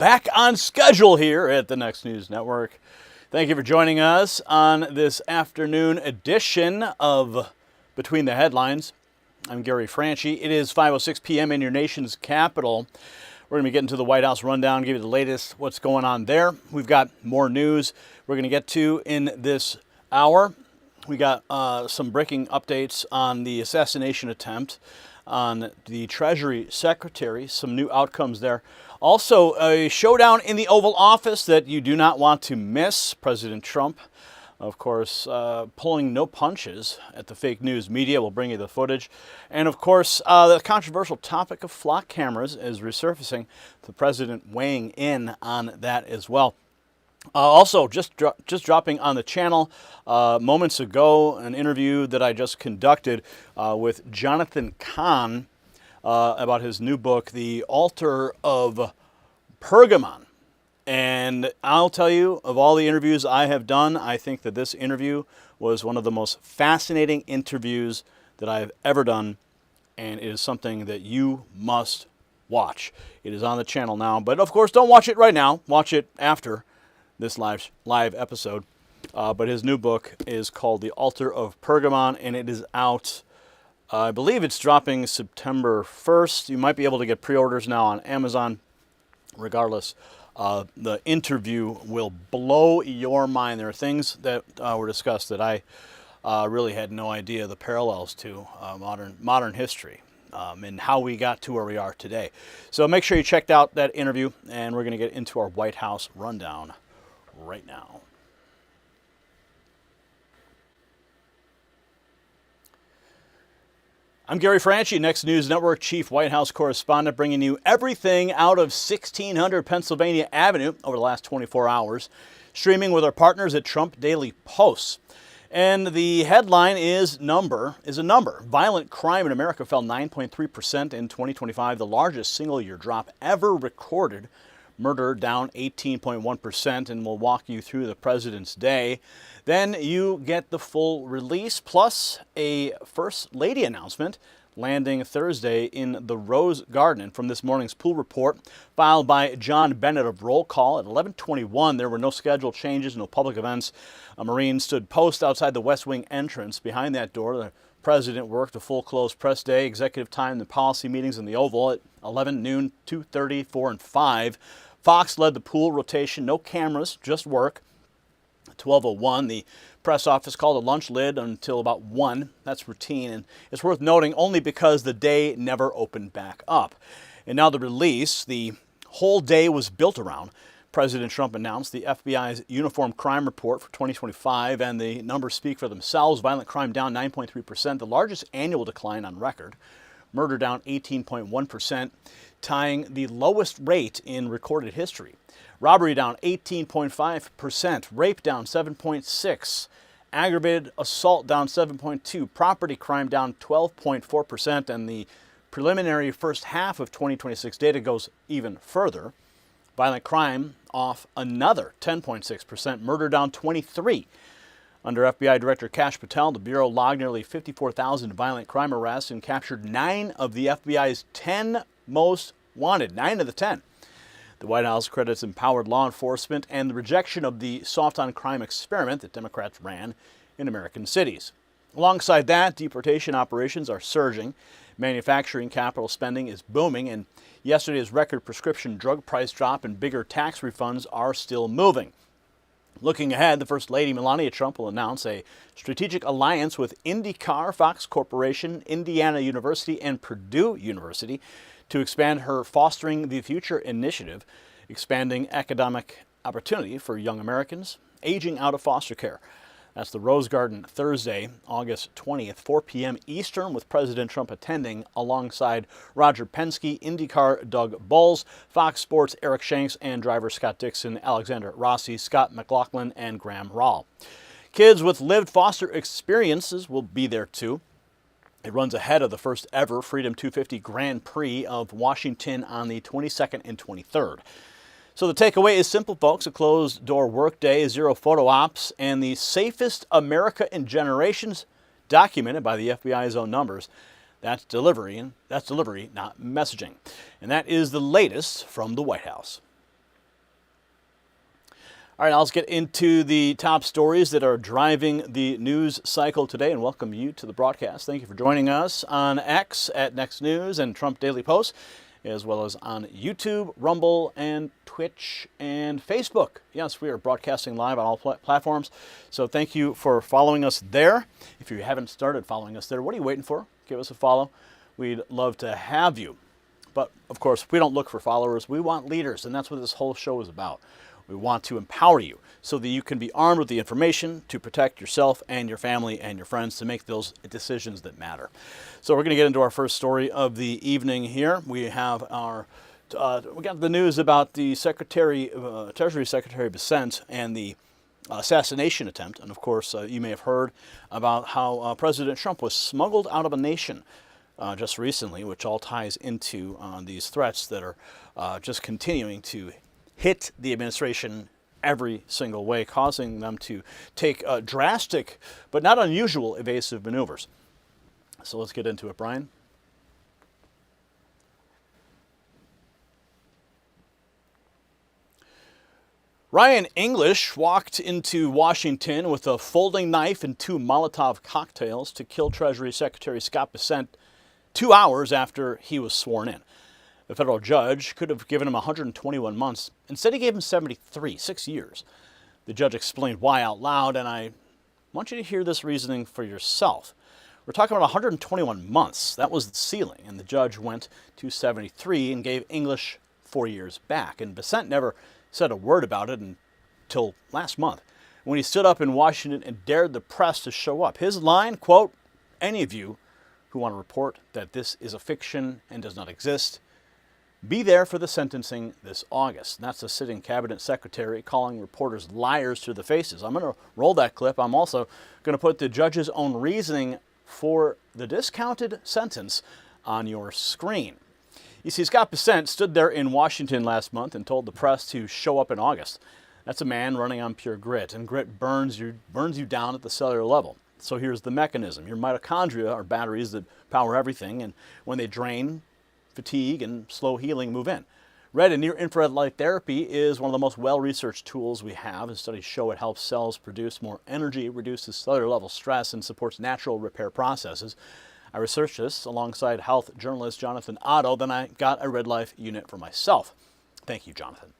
back on schedule here at the Next News Network. Thank you for joining us on this afternoon edition of Between the Headlines. I'm Gary Franchi. It is 5:06 p.m. in your nation's capital. We're going to be getting to the White House rundown, give you the latest, what's going on there. We've got more news we're going to get to in this hour. We got some breaking updates on the assassination attempt on the Treasury Secretary, some new outcomes there. Also, a showdown in the Oval Office that you do not want to miss. President Trump, of course, pulling no punches at the fake news media. We'll bring you the footage. And, of course, the controversial topic of flock cameras is resurfacing. The president weighing in on that as well. Also, just dropping on the channel moments ago, an interview that I just conducted with Jonathan Cahn about his new book, The Altar of Pergamon. And I'll tell you, of all the interviews I have done, I think that this interview was one of the most fascinating interviews that I have ever done, and it is something that you must watch. It is on the channel now, but of course, don't watch it right now. Watch it after this live episode. But his new book is called The Altar of Pergamon, and it is out. I believe it's dropping September 1st. You might be able to get pre-orders now on Amazon. Regardless, the interview will blow your mind. There are things that were discussed that I really had no idea the parallels to modern history and how we got to where we are today. So make sure you checked out that interview, and we're going to get into our White House rundown right now. I'm Gary Franchi, Next News Network Chief White House Correspondent, bringing you everything out of 1600 Pennsylvania Avenue over the last 24 hours, streaming with our partners at Trump Daily Post. And the headline is a number. Violent crime in America fell 9.3% in 2025, the largest single-year drop ever recorded. Murder down 18.1%, and we'll walk you through the President's Day. Then you get the full release, plus a First Lady announcement landing Thursday in the Rose Garden. And from this morning's pool report filed by John Bennett of Roll Call at 11:21, there were no scheduled changes, no public events. A Marine stood post outside the West Wing entrance. Behind that door, the President worked a full closed press day, executive time, the policy meetings in the Oval at 11, noon, 2:30, 4, and 5. Fox led the pool rotation, no cameras, just work. 12:01, the press office called a lunch lid until about 1. That's routine, and it's worth noting only because the day never opened back up. And now the release, the whole day was built around. President Trump announced the FBI's Uniform Crime Report for 2025, and the numbers speak for themselves. Violent crime down 9.3%, the largest annual decline on record. Murder down 18.1%, tying the lowest rate in recorded history. Robbery down 18.5%, rape down 7.6%, aggravated assault down 7.2%, property crime down 12.4%, and the preliminary first half of 2026 data goes even further. Violent crime off another 10.6%, murder down 23%. Under FBI Director Kash Patel, the Bureau logged nearly 54,000 violent crime arrests and captured 9 of the FBI's 10 most wanted, 9 of the 10. The White House credits empowered law enforcement and the rejection of the soft-on-crime experiment that Democrats ran in American cities. Alongside that, deportation operations are surging, manufacturing capital spending is booming, and yesterday's record prescription drug price drop and bigger tax refunds are still moving. Looking ahead, the First Lady Melania Trump will announce a strategic alliance with IndyCar, Fox Corporation, Indiana University, and Purdue University to expand her Fostering the Future initiative, expanding economic opportunity for young Americans aging out of foster care. That's the Rose Garden Thursday, August 20th, 4 p.m. Eastern, with President Trump attending alongside Roger Penske, IndyCar Doug Bowles, Fox Sports Eric Shanks, and driver Scott Dixon, Alexander Rossi, Scott McLaughlin, and Graham Rahl. Kids with lived foster experiences will be there too. It runs ahead of the first ever Freedom 250 Grand Prix of Washington on the 22nd and 23rd. So the takeaway is simple, folks. A closed-door workday, 0 photo ops, and the safest America in generations, documented by the FBI's own numbers. That's delivery, not messaging. And that is the latest from the White House. All right, now let's get into the top stories that are driving the news cycle today and welcome you to the broadcast. Thank you for joining us on X at Next News and Trump Daily Post, as well as on YouTube, Rumble, and Twitch and Facebook. Yes, we are broadcasting live on all platforms, so thank you for following us there. If you haven't started following us there, what are you waiting for? Give us a follow. We'd love to have you. But, of course, we don't look for followers. We want leaders, and that's what this whole show is about. We want to empower you so that you can be armed with the information to protect yourself and your family and your friends to make those decisions that matter. So we're going to get into our first story of the evening here. We have we got the news about the Treasury Secretary Bessent and the assassination attempt. And of course, you may have heard about how President Trump was smuggled out of a nation just recently, which all ties into these threats that are just continuing to hit the administration every single way, causing them to take drastic but not unusual evasive maneuvers. So let's get into it, Brian. Ryan English walked into Washington with a folding knife and 2 Molotov cocktails to kill Treasury Secretary Scott Bessent 2 hours after he was sworn in. The federal judge could have given him 121 months. Instead, he gave him 73, 6 years. The judge explained why out loud, and I want you to hear this reasoning for yourself. We're talking about 121 months. That was the ceiling, and the judge went to 73 and gave English 4 years back. And Bessent never said a word about it until last month, when he stood up in Washington and dared the press to show up. His line, quote, "Any of you who want to report that this is a fiction and does not exist, be there for the sentencing this August." And that's the sitting cabinet secretary calling reporters liars to the faces. I'm going to roll that clip. I'm also going to put the judge's own reasoning for the discounted sentence on your screen. You see, Scott Bessent stood there in Washington last month and told the press to show up in August. That's a man running on pure grit, and grit burns you down at the cellular level. So here's the mechanism. Your mitochondria are batteries that power everything, and when they drain, fatigue and slow healing move in. Red and near-infrared light therapy is one of the most well-researched tools we have, and studies show it helps cells produce more energy, reduces cellular level stress, and supports natural repair processes. I researched this alongside health journalist Jonathan Otto, then I got a Red Life unit for myself. Thank you, Jonathan.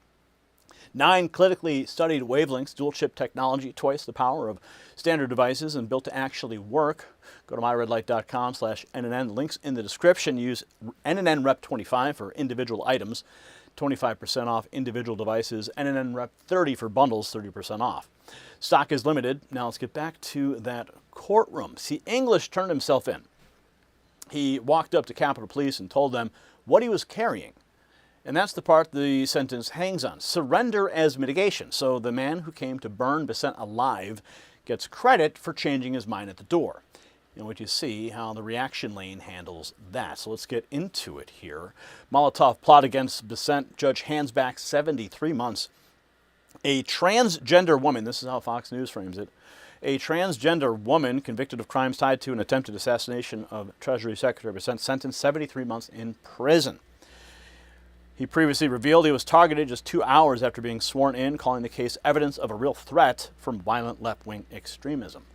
9 clinically studied wavelengths, dual-chip technology, twice the power of standard devices and built to actually work. Go to myredlight.com/NNN. Links in the description. Use NNN Rep 25 for individual items, 25% off individual devices. NNN Rep 30 for bundles, 30% off. Stock is limited. Now let's get back to that courtroom. See, English turned himself in. He walked up to Capitol Police and told them what he was carrying. And that's the part the sentence hangs on. Surrender as mitigation. So the man who came to burn Bessent alive gets credit for changing his mind at the door. In which you see how the reaction lane handles that. So let's get into it here. Molotov plot against Bessent. Judge hands back 73 months. A transgender woman, this is how Fox News frames it, a transgender woman convicted of crimes tied to an attempted assassination of Treasury Secretary Bessent sentenced 73 months in prison. He previously revealed he was targeted just 2 hours after being sworn in, calling the case evidence of a real threat from violent left-wing extremism.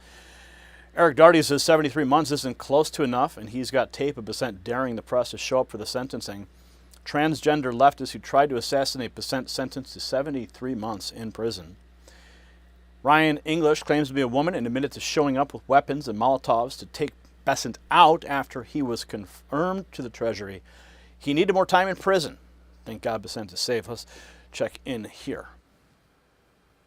Eric Darty says 73 months isn't close to enough, and he's got tape of Bessent daring the press to show up for the sentencing. Transgender leftists who tried to assassinate Bessent sentenced to 73 months in prison. Ryan English claims to be a woman and admitted to showing up with weapons and Molotovs to take Bessent out after he was confirmed to the Treasury. He needed more time in prison. Thank God Bessent is safe. Let's check in here.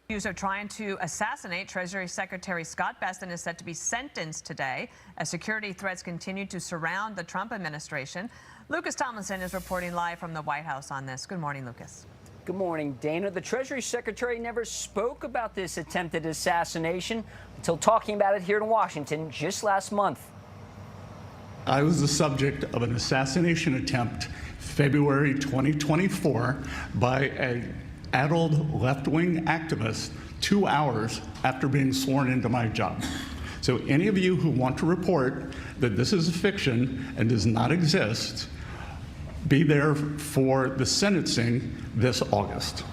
Accused of trying to assassinate Treasury Secretary Scott Bessent is set to be sentenced today as security threats continue to surround the Trump administration. Lucas Tomlinson is reporting live from the White House on this. Good morning, Lucas. Good morning, Dana. The Treasury Secretary never spoke about this attempted assassination until talking about it here in Washington just last month. I was the subject of an assassination attempt February 2024 by an addled left-wing activist 2 hours after being sworn into my job. So any of you who want to report that this is a fiction and does not exist, be there for the sentencing this August.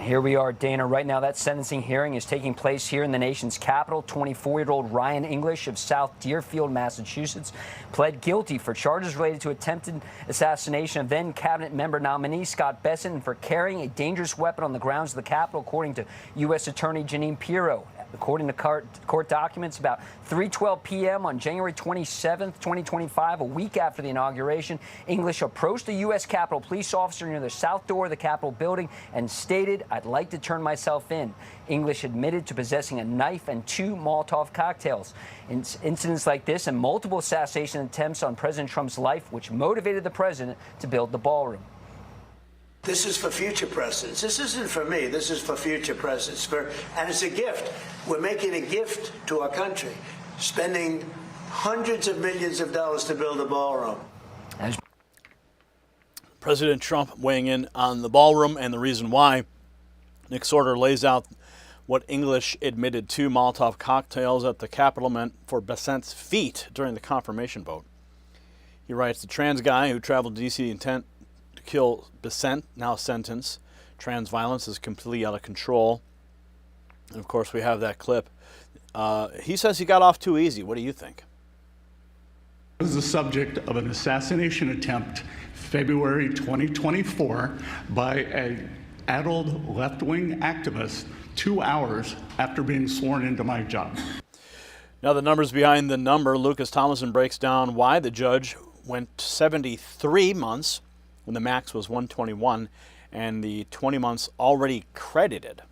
Here we are, Dana. Right now, that sentencing hearing is taking place here in the nation's capital. 24-year-old Ryan English of South Deerfield, Massachusetts, pled guilty for charges related to attempted assassination of then cabinet member nominee Scott Bessent and for carrying a dangerous weapon on the grounds of the Capitol, according to U.S. Attorney Janine Pirro. According to court documents, about 3:12 p.m. on January 27, 2025, a week after the inauguration, English approached a U.S. Capitol police officer near the south door of the Capitol building and stated, "I'd like to turn myself in." English admitted to possessing a knife and 2 Molotov cocktails. Incidents like this and multiple assassination attempts on President Trump's life, which motivated the president to build the ballroom. This is for future presidents. This isn't for me. This is for future presidents. And it's a gift. We're making a gift to our country, spending hundreds of millions of dollars to build a ballroom. President Trump weighing in on the ballroom and the reason why. Nick Sorter lays out what English admitted 2 Molotov cocktails at the Capitol meant for Bessent's feet during the confirmation vote. He writes, the trans guy who traveled to D.C. intent to kill Bessent, now sentenced. Trans violence is completely out of control. And of course, we have that clip. He says he got off too easy. What do you think? I was the subject of an assassination attempt February 2024 by an addled left-wing activist 2 hours after being sworn into my job. Now the numbers behind the number, Lucas Tomlinson breaks down why the judge went 73 months when the max was 121 and the 20 months already credited.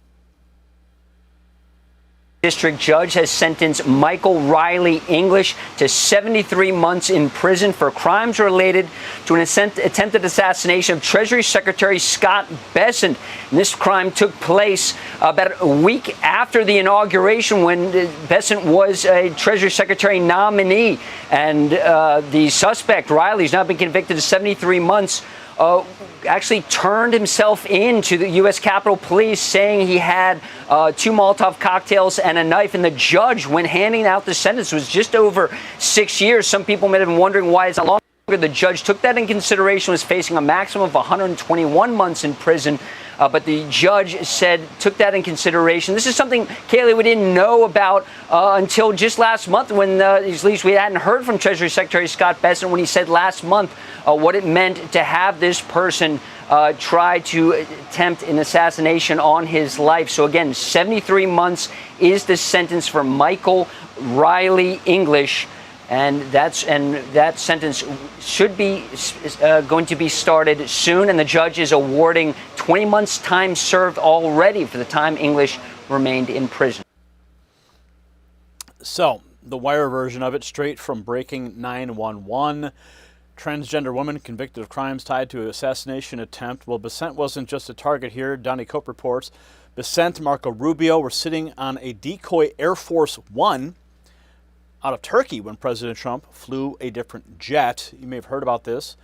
District judge has sentenced Michael Riley English to 73 months in prison for crimes related to an attempted assassination of Treasury Secretary Scott Bessent. And this crime took place about a week after the inauguration when Bessent was a Treasury Secretary nominee. And the suspect, Riley, has now been convicted of 73 months. Actually turned himself in to the U.S. Capitol Police, saying he had 2 Molotov cocktails and a knife. And the judge, when handing out the sentence, was just over 6 years. Some people may have been wondering why it's not longer. The judge took that in consideration, was facing a maximum of 121 months in prison. But the judge took that in consideration. This is something, Kaylee, we didn't know about until just last month when, at least we hadn't heard from Treasury Secretary Scott Bessent when he said last month what it meant to have this person try to attempt an assassination on his life. So again, 73 months is the sentence for Michael Riley English. And that sentence should be going to be started soon. And the judge is awarding 20 months' time served already for the time English remained in prison. So, the wire version of it, straight from Breaking 911. Transgender woman convicted of crimes tied to an assassination attempt. Well, Bessent wasn't just a target here. Donnie Cope reports Bessent, Marco Rubio were sitting on a decoy Air Force One out of Turkey when President Trump flew a different jet. You may have heard about this.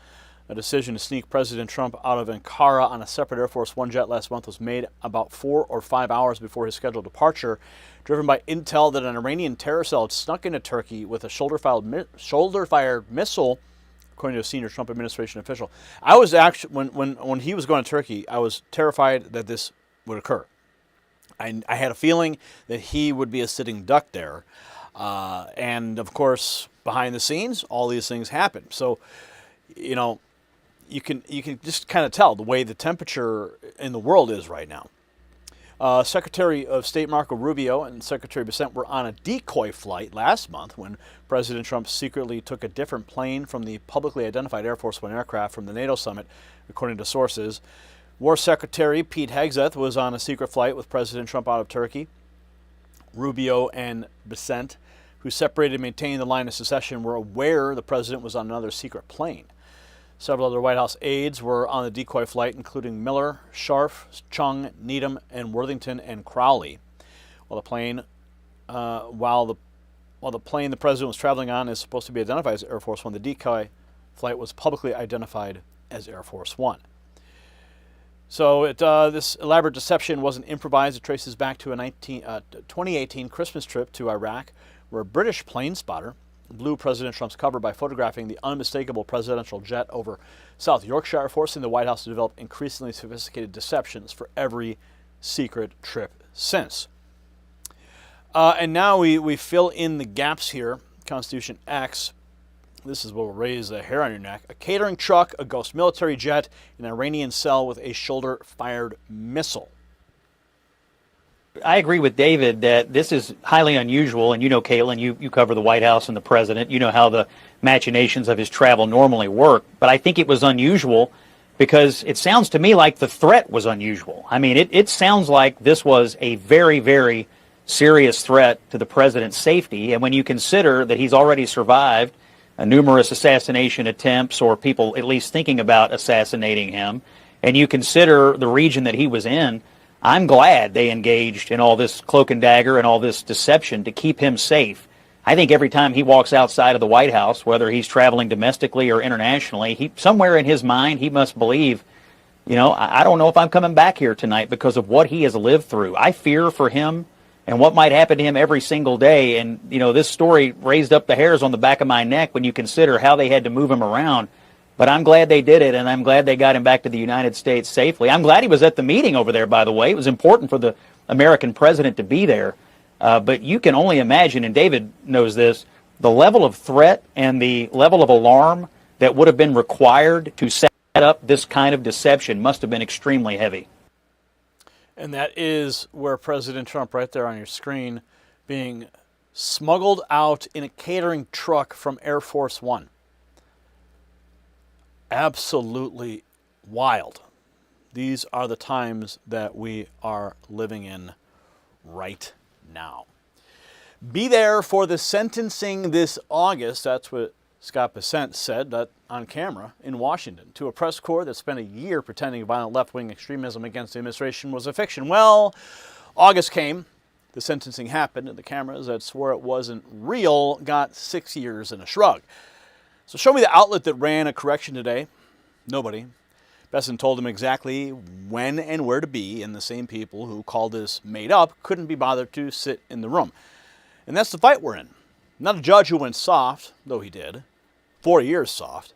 A decision to sneak President Trump out of Ankara on a separate Air Force One jet last month was made about 4 or 5 hours before his scheduled departure, driven by intel that an Iranian terror cell had snuck into Turkey with a shoulder-fired missile, according to a senior Trump administration official. I was actually, when he was going to Turkey, I was terrified that this would occur. I had a feeling that he would be a sitting duck there. And of course, behind the scenes, all these things happen. So, you know, you can just kind of tell the way the temperature in the world is right now. Secretary of State Marco Rubio and Secretary Bessent were on a decoy flight last month when President Trump secretly took a different plane from the publicly identified Air Force One aircraft from the NATO summit, according to sources. War Secretary Pete Hegseth was on a secret flight with President Trump out of Turkey. Rubio and Bessent, who separated and maintained the line of secession, were aware the president was on another secret plane. Several other White House aides were on the decoy flight, including Miller, Scharf, Chung, Needham, and Worthington and Crowley. While the plane the president was traveling on is supposed to be identified as Air Force One, the decoy flight was publicly identified as Air Force One. So this elaborate deception wasn't improvised. It traces back to a 2018 Christmas trip to Iraq, where a British plane spotter blew President Trump's cover by photographing the unmistakable presidential jet over South Yorkshire, forcing the White House to develop increasingly sophisticated deceptions for every secret trip since. And now we fill in the gaps here. Constitution X. This is what will raise the hair on your neck. A catering truck, a ghost military jet, an Iranian cell with a shoulder-fired missile. I agree with David that this is highly unusual, and you know, Caitlin, you cover the White House and the president. You know how the machinations of his travel normally work. But I think it was unusual because it sounds to me like the threat was unusual. I mean, it sounds like this was a very, very serious threat to the president's safety. And when you consider that he's already survived numerous assassination attempts or people at least thinking about assassinating him, and you consider the region that he was in, I'm glad they engaged in all this cloak and dagger and all this deception to keep him safe. I think every time he walks outside of the White House, whether he's traveling domestically or internationally, somewhere in his mind he must believe, you know, I don't know if I'm coming back here tonight because of what he has lived through. I fear for him and what might happen to him every single day. And, you know, this story raised up the hairs on the back of my neck when you consider how they had to move him around. But I'm glad they did it, and I'm glad they got him back to the United States safely. I'm glad he was at the meeting over there, by the way. It was important for the American president to be there. But you can only imagine, and David knows this, the level of threat and the level of alarm that would have been required to set up this kind of deception must have been extremely heavy. And that is where President Trump, right there on your screen, being smuggled out in a catering truck from Air Force One. Absolutely wild. These are the times that we are living in right now. Be there for the sentencing this August. That's what Scott Bessent said on camera in Washington to a press corps that spent a year pretending violent left-wing extremism against the administration was a fiction. Well, August came, the sentencing happened, and the cameras that swore it wasn't real got 6 years and a shrug. So show me the outlet that ran a correction today. Nobody. Bessent told him exactly when and where to be, and the same people who called this made up couldn't be bothered to sit in the room. And that's the fight we're in. Not a judge who went soft, though he did. 4 years soft.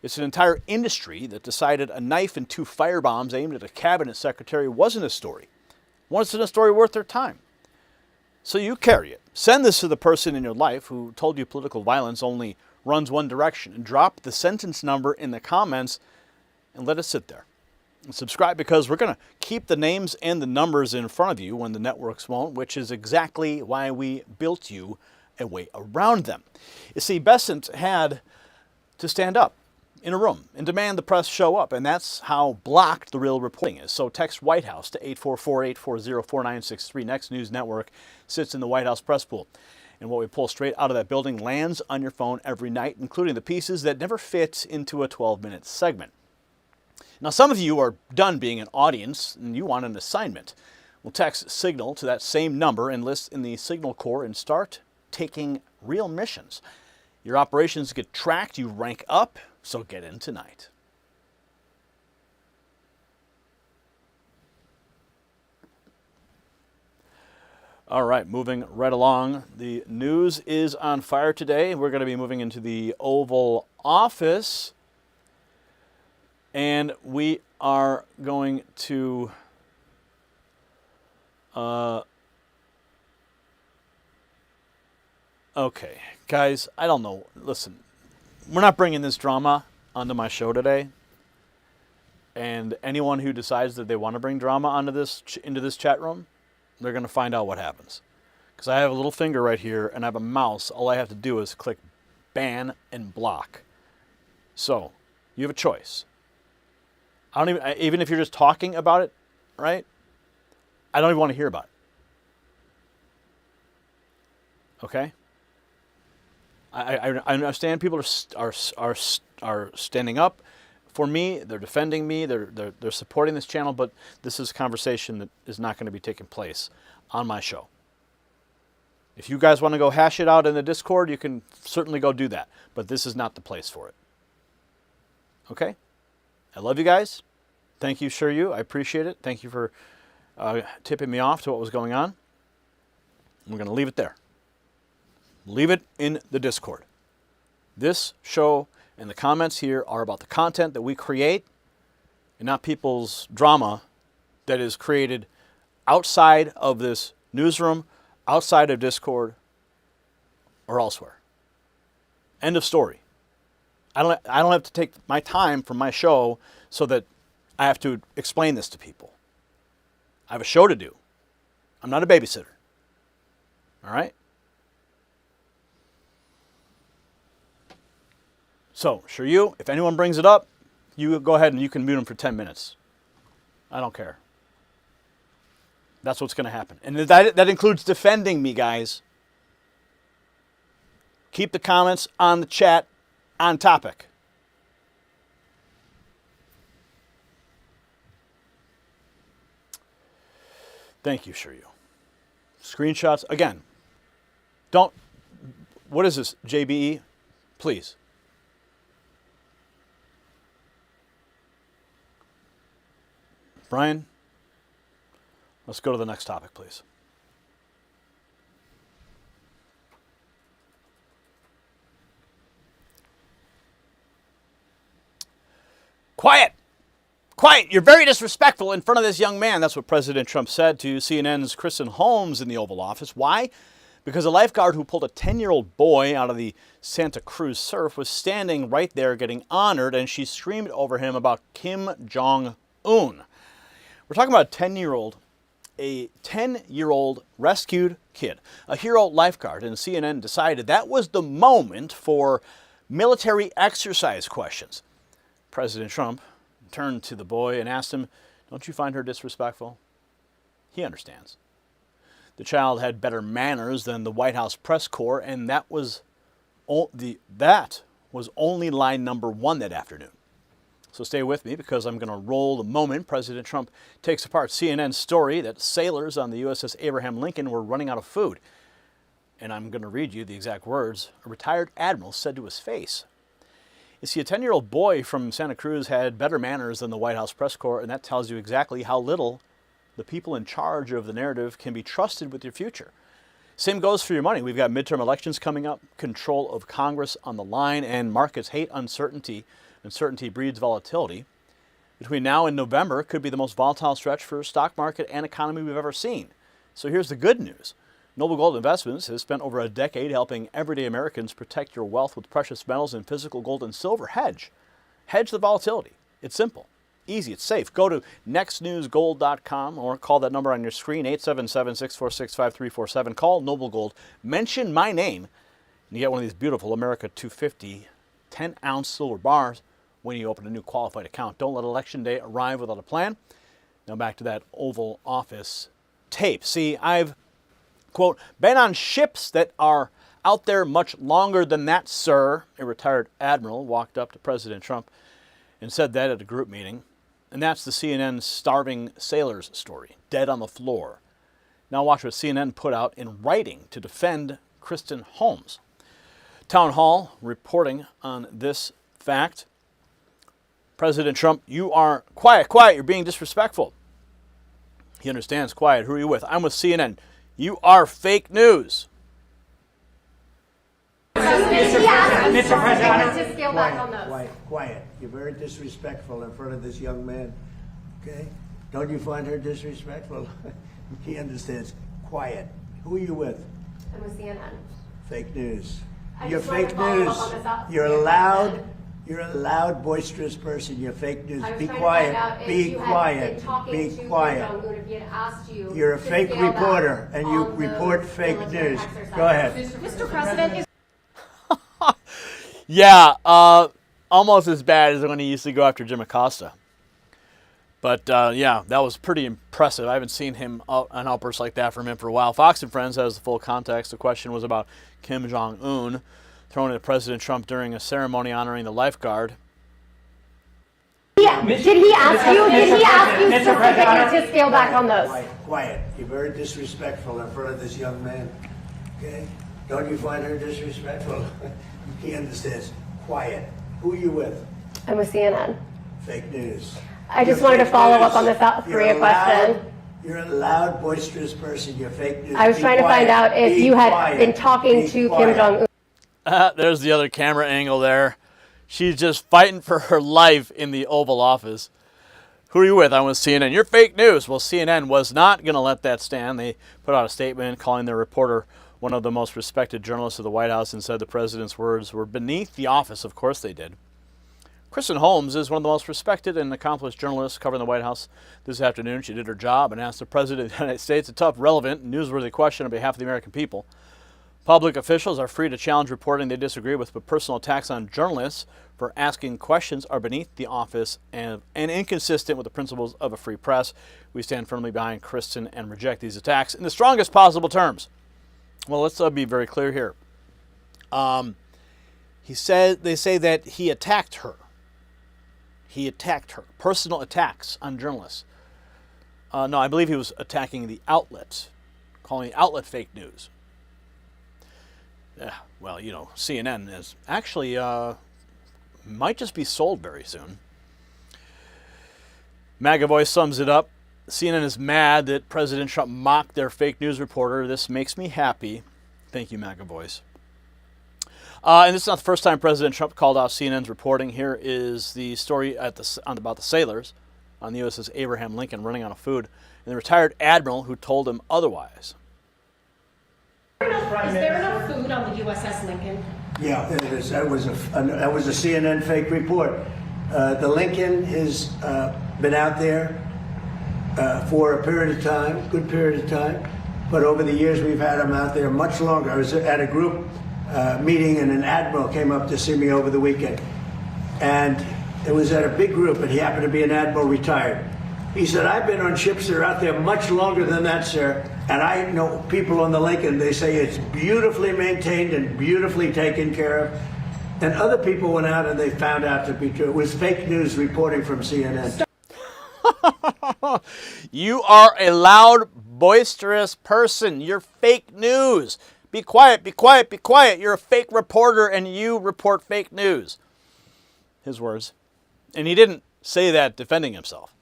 It's an entire industry that decided a knife and 2 firebombs aimed at a cabinet secretary wasn't a story. Wasn't a story worth their time. So you carry it. Send this to the person in your life who told you political violence only runs one direction, and drop the sentence number in the comments and let it sit there. And subscribe, because we're going to keep the names and the numbers in front of you when the networks won't, which is exactly why we built you a way around them. You see, Bessent had to stand up in a room and demand the press show up, and that's how blocked the real reporting is. So text White House to 844-840-4963. Next News Network sits in the White House press pool. And what we pull straight out of that building lands on your phone every night, including the pieces that never fit into a 12-minute segment. Now, some of you are done being an audience and you want an assignment. We'll text Signal to that same number, enlist in the Signal Corps, and start taking real missions. Your operations get tracked, you rank up, so get in tonight. All right, moving right along. The news is on fire today. We're going to be moving into the Oval Office, and we are going to okay, guys, I don't know. Listen, we're not bringing this drama onto my show today. And anyone who decides that they want to bring drama onto into this chat room, they're going to find out what happens. Because I have a little finger right here and I have a mouse. All I have to do is click ban and block. So, you have a choice. I don't even if you're just talking about it, right? I don't even want to hear about it. Okay? I understand people are standing up for me. They're defending me. They're supporting this channel, but this is a conversation that is not going to be taking place on my show. If you guys want to go hash it out in the Discord, you can certainly go do that, but this is not the place for it. Okay? I love you guys. Thank you, sure you. I appreciate it. Thank you for tipping me off to what was going on. We're going to leave it there. Leave it in the Discord. This show and the comments here are about the content that we create and not people's drama that is created outside of this newsroom, outside of Discord, or elsewhere. End of story. I don't have to take my time from my show so that I have to explain this to people. I have a show to do. I'm not a babysitter. All right? So, sure you, if anyone brings it up, you go ahead and you can mute them for 10 minutes. I don't care. That's what's going to happen. And that includes defending me, guys. Keep the comments on the chat on topic. Thank you, sure you. Screenshots. Again, don't. What is this, JBE? Please. Brian, let's go to the next topic, please. Quiet! Quiet! You're very disrespectful in front of this young man. That's what President Trump said to CNN's Kristen Holmes in the Oval Office. Why? Because a lifeguard who pulled a 10-year-old boy out of the Santa Cruz surf was standing right there getting honored, and she screamed over him about Kim Jong-un. We're talking about a 10-year-old rescued kid, a hero lifeguard, and CNN decided that was the moment for military exercise questions. President Trump turned to the boy and asked him, "Don't you find her disrespectful?" He understands. The child had better manners than the White House press corps, and that was only line number 1 that afternoon. So stay with me because I'm going to roll the moment President Trump takes apart CNN's story that sailors on the USS Abraham Lincoln were running out of food. And I'm going to read you the exact words a retired admiral said to his face. You see, a 10-year-old boy from Santa Cruz had better manners than the White House press corps, and that tells you exactly how little the people in charge of the narrative can be trusted with your future. Same goes for your money. We've got midterm elections coming up, control of Congress on the line, and markets hate uncertainty. Uncertainty breeds volatility. Between now and November could be the most volatile stretch for stock market and economy we've ever seen. So here's the good news. Noble Gold Investments has spent over a decade helping everyday Americans protect your wealth with precious metals and physical gold and silver. Hedge the volatility. It's simple, easy, it's safe. Go to nextnewsgold.com or call that number on your screen, 877-646-5347. Call Noble Gold, mention my name, and you get one of these beautiful America 250 10-ounce silver bars when you open a new qualified account. Don't let Election Day arrive without a plan. Now back to that Oval Office tape. See, I've, quote, been on ships that are out there much longer than that, sir. A retired admiral walked up to President Trump and said that at a group meeting. And that's the CNN starving sailors story, dead on the floor. Now watch what CNN put out in writing to defend Kristen Holmes. Town Hall reporting on this fact. President Trump, you are quiet, you're being disrespectful. He understands, quiet, who are you with? I'm with CNN. You are fake news. Mr. President, to scale back on those. Quiet. You're very disrespectful in front of this young man. Okay? Don't you find her disrespectful? He understands. Quiet. Who are you with? I'm with CNN. Fake news. You're fake news. You're a loud, boisterous person. You're fake news. Be quiet. Be quiet. Be quiet. You're a fake reporter, and you report fake news. Go ahead. Mr. President, Yeah, almost as bad as when he used to go after Jim Acosta. But, yeah, that was pretty impressive. I haven't seen an outburst like that from him for a while. Fox and Friends has the full context. The question was about Kim Jong-un thrown at President Trump during a ceremony honoring the lifeguard. did he ask you specifically to scale back on those? Quiet. You're very disrespectful in front of this young man. Okay? Don't you find her disrespectful? He understands. Quiet. Who are you with? I'm with CNN. Fake news. I just wanted to follow up on the South Korea question. You're a loud, boisterous person. You're fake news. I was trying to find out if you had been talking to Kim Jong-un. There's the other camera angle there. She's just fighting for her life in the Oval Office. Who are you with? I'm with CNN. You're fake news. Well, CNN was not going to let that stand. They put out a statement calling their reporter one of the most respected journalists of the White House and said the president's words were beneath the office. Of course they did. Kristen Holmes is one of the most respected and accomplished journalists covering the White House this afternoon. She did her job and asked the President of the United States a tough, relevant, and newsworthy question on behalf of the American people. Public officials are free to challenge reporting they disagree with, but personal attacks on journalists for asking questions are beneath the office and inconsistent with the principles of a free press. We stand firmly behind Kristen and reject these attacks in the strongest possible terms. Well, let's be very clear here. They say that he attacked her. He attacked her. Personal attacks on journalists. No, I believe he was attacking the outlets, calling the outlet fake news. Well, you know, CNN is actually might just be sold very soon. MAGA Voice sums it up. CNN is mad that President Trump mocked their fake news reporter. This makes me happy. Thank you, MAGA Voice. And this is not the first time President Trump called out CNN's reporting. Here is the story about the sailors on the USS Abraham Lincoln running out of food, and the retired admiral who told him otherwise. Is there enough food on the USS Lincoln? Yeah, it is. That was a CNN fake report. The Lincoln has been out there for a period of time, good period of time. But over the years, we've had them out there much longer. I was at a group meeting, and an admiral came up to see me over the weekend. And it was at a big group, and he happened to be an admiral retired. He said, I've been on ships that are out there much longer than that, sir. And I know people on the Lincoln, they say it's beautifully maintained and beautifully taken care of. And other people went out and they found out to be true. It was fake news reporting from CNN. You are a loud, boisterous person. You're fake news. Be quiet, be quiet, be quiet. You're a fake reporter and you report fake news. His words. And he didn't say that defending himself.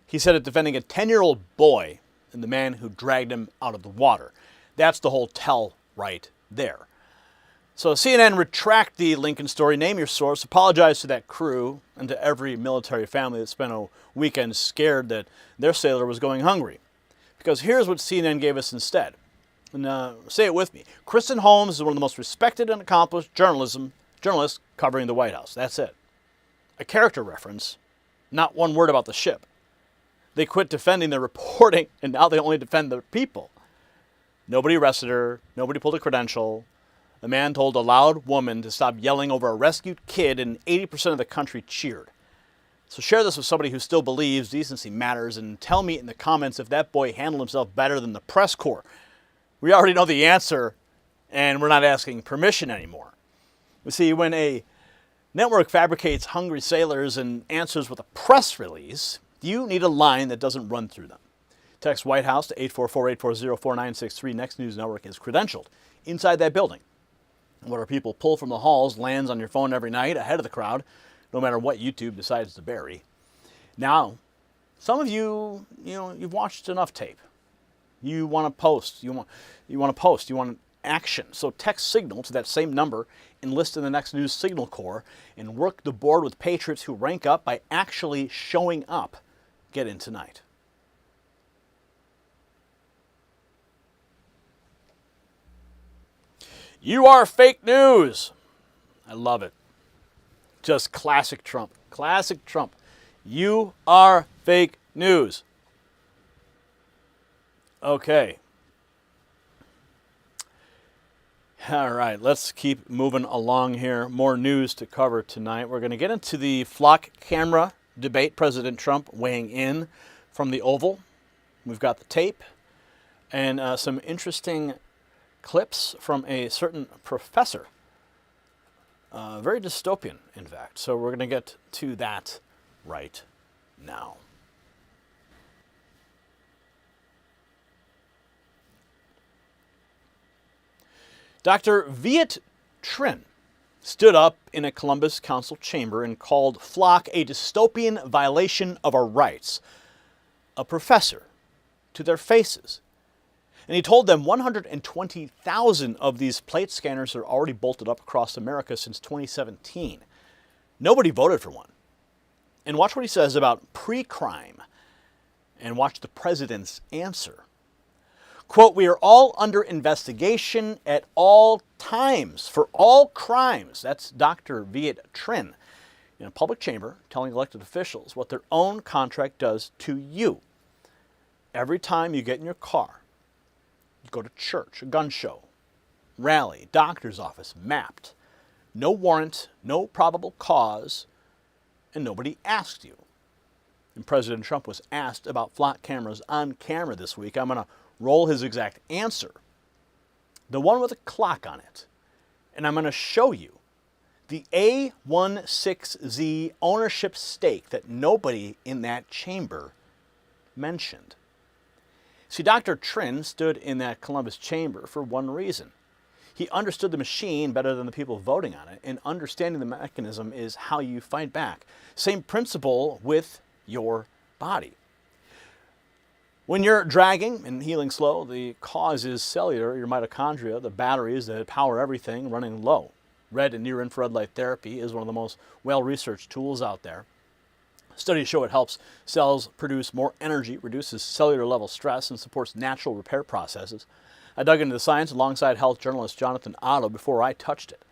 He said it defending a 10-year-old boy and the man who dragged him out of the water. That's the whole tell right there. So CNN retract the Lincoln story, name your source, apologize to that crew and to every military family that spent a weekend scared that their sailor was going hungry. Because here's what CNN gave us instead. And say it with me. Kristen Holmes is one of the most respected and accomplished journalists covering the White House. That's it. A character reference, not one word about the ship. They quit defending their reporting, and now they only defend their people. Nobody arrested her. Nobody pulled a credential. The man told a loud woman to stop yelling over a rescued kid, and 80% of the country cheered. So share this with somebody who still believes decency matters, and tell me in the comments if that boy handled himself better than the press corps. We already know the answer, and we're not asking permission anymore. You see, when a network fabricates hungry sailors and answers with a press release, you need a line that doesn't run through them. Text White House to 844-840-4963. Next News Network is credentialed inside that building. What our people pull from the halls lands on your phone every night ahead of the crowd, no matter what YouTube decides to bury. Now, some of you, you've watched enough tape. You want to post. You want to post. You want action. So text Signal to that same number, enlist in the Next News Signal Corps, and work the board with patriots who rank up by actually showing up. Get in tonight. You are fake news. I love it. Just classic Trump. Classic Trump. You are fake news. Okay. All right, let's keep moving along here. More news to cover tonight. We're going to get into the flock camera debate. President Trump weighing in from the Oval. We've got the tape and some interesting clips from a certain professor. Very dystopian, in fact. So we're going to get to that right now. Dr. Viet Trin stood up in a Columbus Council chamber and called flock a dystopian violation of our rights. A professor to their faces. And he told them 120,000 of these plate scanners are already bolted up across America since 2017. Nobody voted for one. And watch what he says about pre-crime. And watch the president's answer. Quote, "We are all under investigation at all times for all crimes." That's Dr. Viet Trin in a public chamber telling elected officials what their own contract does to you. Every time you get in your car, you go to church, a gun show, rally, doctor's office, mapped. No warrant, no probable cause, and nobody asked you. And President Trump was asked about flock cameras on camera this week. I'm going to roll his exact answer, the one with a clock on it. And I'm going to show you the A16Z ownership stake that nobody in that chamber mentioned. See, Dr. Trin stood in that Columbus chamber for one reason. He understood the machine better than the people voting on it, and understanding the mechanism is how you fight back. Same principle with your body. When you're dragging and healing slow, the cause is cellular, your mitochondria, the batteries that power everything, running low. Red and near-infrared light therapy is one of the most well-researched tools out there. Studies show it helps cells produce more energy, reduces cellular level stress, and supports natural repair processes. I dug into the science alongside health journalist Jonathan Otto before I touched it.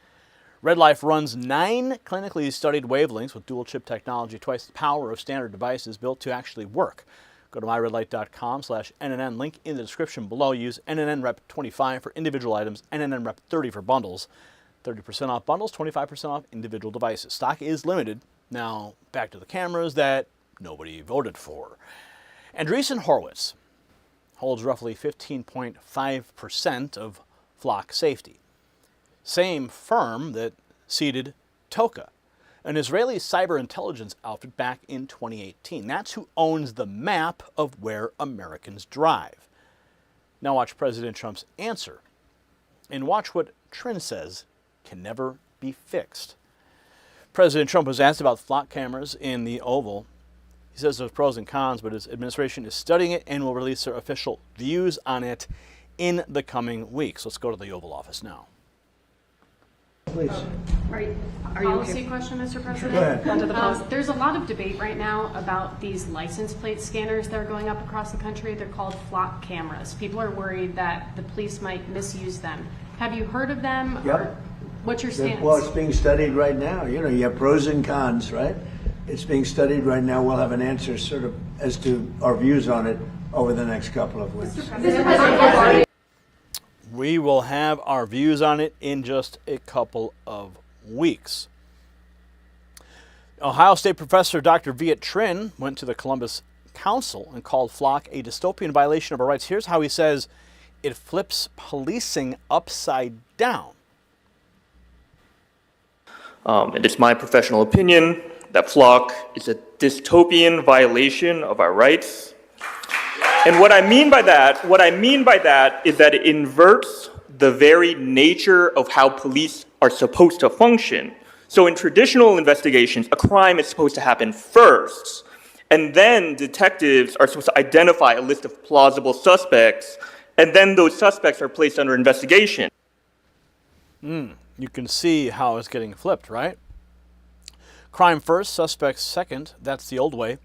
Red Life runs 9 clinically studied wavelengths with dual chip technology, twice the power of standard devices built to actually work. Go to myredlight.com/NNN, link in the description below. Use NNN Rep 25 for individual items, NNN Rep 30 for bundles. 30% off bundles, 25% off individual devices. Stock is limited. Now, back to the cameras that nobody voted for. Andreessen Horowitz holds roughly 15.5% of flock safety. Same firm that seeded Toka, an Israeli cyber intelligence outfit back in 2018. That's who owns the map of where Americans drive. Now watch President Trump's answer, and watch what Trin says can never be fixed. President Trump was asked about flock cameras in the Oval. He says there's pros and cons, but his administration is studying it and will release their official views on it in the coming weeks. Let's go to the Oval Office now. Please. Are you policy question, Mr. President? Go ahead. There's a lot of debate right now about these license plate scanners that are going up across the country. They're called flock cameras. People are worried that the police might misuse them. Have you heard of them? Yep. Or what's your stance? Well, it's being studied right now. You know, you have pros and cons, right? It's being studied right now. We'll have an answer sort of as to our views on it over the next couple of weeks. We will have our views on it in just a couple of weeks. Ohio State professor Dr. Viet Trin went to the Columbus Council and called flock a dystopian violation of our rights. Here's how he says it flips policing upside down. It is my professional opinion that flock is a dystopian violation of our rights. And what I mean by that is that it inverts the very nature of how police are supposed to function. So in traditional investigations, a crime is supposed to happen first, and then detectives are supposed to identify a list of plausible suspects, and then those suspects are placed under investigation. You can see how it's getting flipped, right? Crime first, suspects second. That's the old way.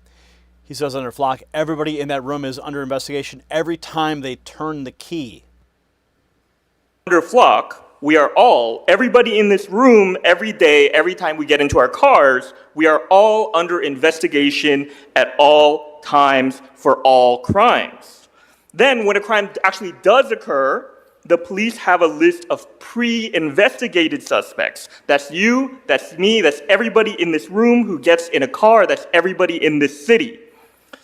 He says under flock, everybody in that room is under investigation every time they turn the key. Under flock, we are all, everybody in this room, every day, every time we get into our cars, we are all under investigation at all times for all crimes. Then when a crime actually does occur, the police have a list of pre-investigated suspects. That's you, that's me, that's everybody in this room who gets in a car, that's everybody in this city.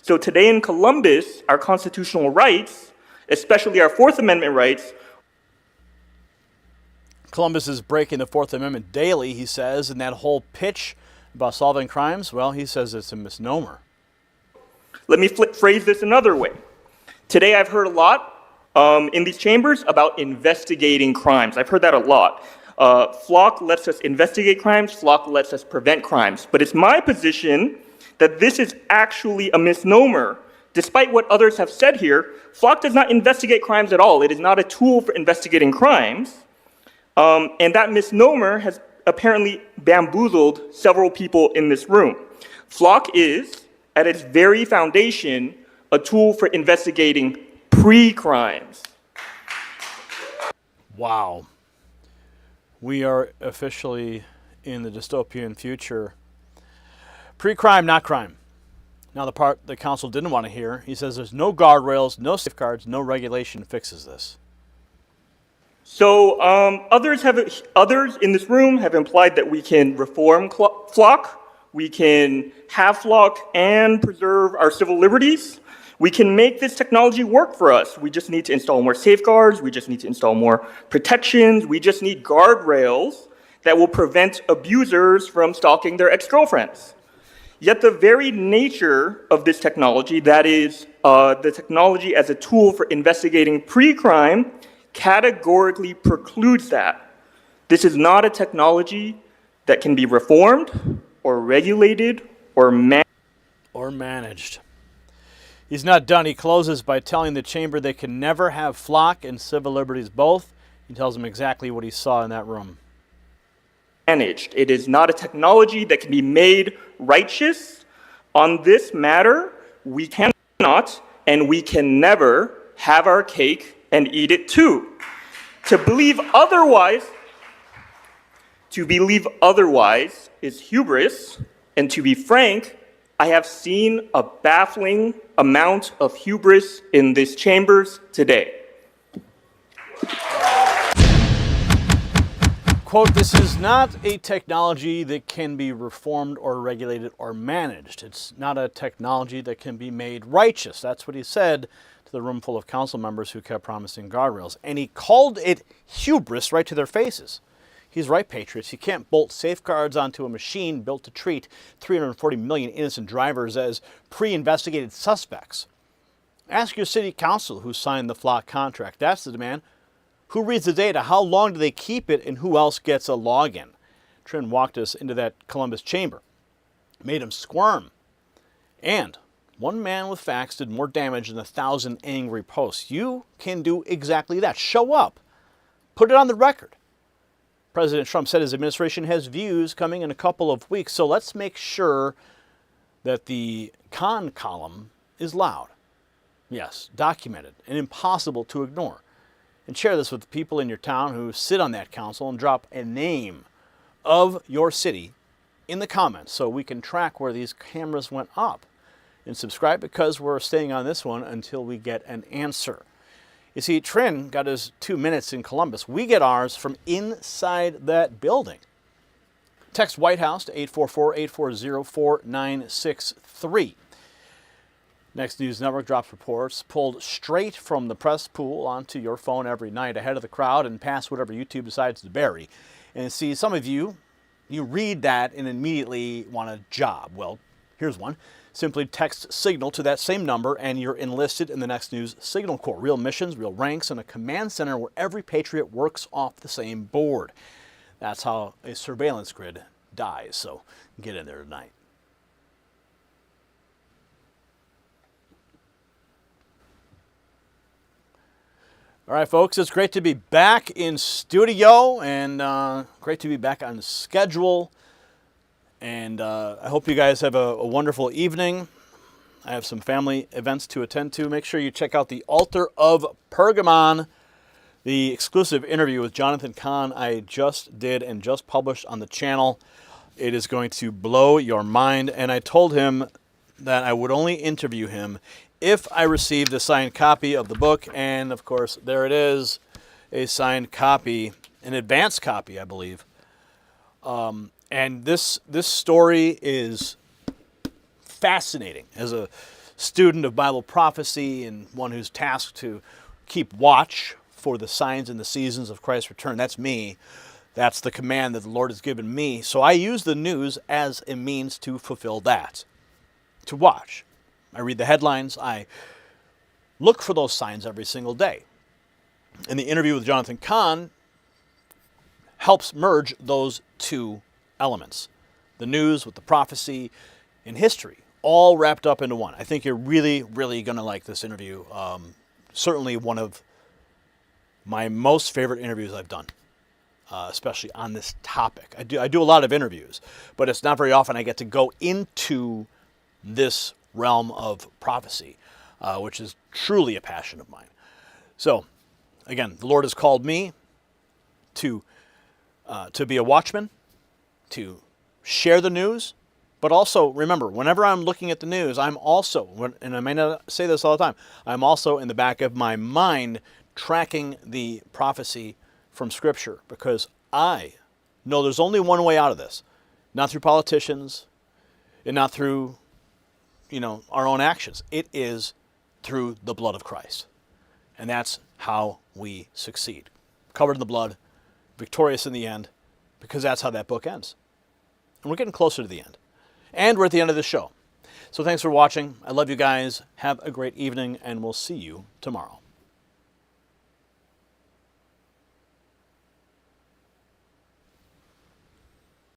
So today in Columbus, our constitutional rights, especially our Fourth Amendment rights. Columbus is breaking the Fourth Amendment daily, he says, and that whole pitch about solving crimes, well, he says it's a misnomer. Let me phrase this another way. Today I've heard a lot in these chambers about investigating crimes. I've heard that a lot. Flock lets us investigate crimes, flock lets us prevent crimes. But it's my position that this is actually a misnomer. Despite what others have said here, flock does not investigate crimes at all. It is not a tool for investigating crimes. And that misnomer has apparently bamboozled several people in this room. Flock is, at its very foundation, a tool for investigating pre-crimes. Wow. We are officially in the dystopian future. Pre-crime, not crime. Now, the part the council didn't want to hear, he says there's no guardrails, no safeguards, no regulation fixes this. So others in this room have implied that we can reform Flock, we can have Flock and preserve our civil liberties. We can make this technology work for us. We just need to install more safeguards, we just need to install more protections, we just need guardrails that will prevent abusers from stalking their ex-girlfriends. Yet the very nature of this technology, that is, the technology as a tool for investigating pre-crime, categorically precludes that. This is not a technology that can be reformed or regulated or managed. He's not done. He closes by telling the chamber they can never have Flock and civil liberties both. He tells them exactly what he saw in that room. Managed. It is not a technology that can be made righteous. On this matter, we cannot and we can never have our cake and eat it too. To believe otherwise is hubris, and to be frank, I have seen a baffling amount of hubris in this chambers today. Quote, this is not a technology that can be reformed or regulated or managed. It's not a technology that can be made righteous. That's what he said to the room full of council members who kept promising guardrails. And he called it hubris right to their faces. He's right, patriots. You can't bolt safeguards onto a machine built to treat 340 million innocent drivers as pre-investigated suspects. Ask your city council who signed the Flock contract. That's the demand. Who reads the data? How long do they keep it? And who else gets a login? Trin walked us into that Columbus chamber. Made him squirm. And one man with facts did more damage than 1,000 angry posts. You can do exactly that. Show up. Put it on the record. President Trump said his administration has views coming in a couple of weeks, so let's make sure that the con column is loud. Yes, documented and impossible to ignore. And share this with the people in your town who sit on that council and drop a name of your city in the comments so we can track where these cameras went up. And subscribe because we're staying on this one until we get an answer. You see, Trin got his 2 minutes in Columbus. We get ours from inside that building. Text White House to 844-840-4963. Next News Network drops reports pulled straight from the press pool onto your phone every night ahead of the crowd and past whatever YouTube decides to bury. And see, some of you read that and immediately want a job. Well, here's one. Simply text signal to that same number and you're enlisted in the Next News Signal Corps. Real missions, real ranks, and a command center where every patriot works off the same board. That's how a surveillance grid dies. So get in there tonight. All right, folks, it's great to be back in studio and great to be back on schedule. And I hope you guys have a wonderful evening. I have some family events to attend to. Make sure you check out the Altar of Pergamon, the exclusive interview with Jonathan Cahn I just did and just published on the channel. It is going to blow your mind. And I told him that I would only interview him if I received a signed copy of the book. And, of course, there it is, a signed copy, an advanced copy, I believe. And this story is fascinating. As a student of Bible prophecy and one who's tasked to keep watch for the signs and the seasons of Christ's return, that's me. That's the command that the Lord has given me. So I use the news as a means to fulfill that, to watch. I read the headlines. I look for those signs every single day. And the interview with Jonathan Cahn helps merge those two elements. The news with the prophecy and history, all wrapped up into one. I think you're really, really going to like this interview. Certainly one of my most favorite interviews I've done. especially on this topic. I do a lot of interviews, but it's not very often I get to go into this realm of prophecy, which is truly a passion of mine. So, again, the Lord has called me to be a watchman, to share the news, but also remember, whenever I'm looking at the news, I'm also, and I may not say this all the time, I'm also in the back of my mind tracking the prophecy from Scripture, because I know there's only one way out of this, not through politicians and not through, our own actions. It is through the blood of Christ. And that's how we succeed. Covered in the blood, victorious in the end, because that's how that book ends. And we're getting closer to the end. And we're at the end of the show. So thanks for watching. I love you guys. Have a great evening, and we'll see you tomorrow.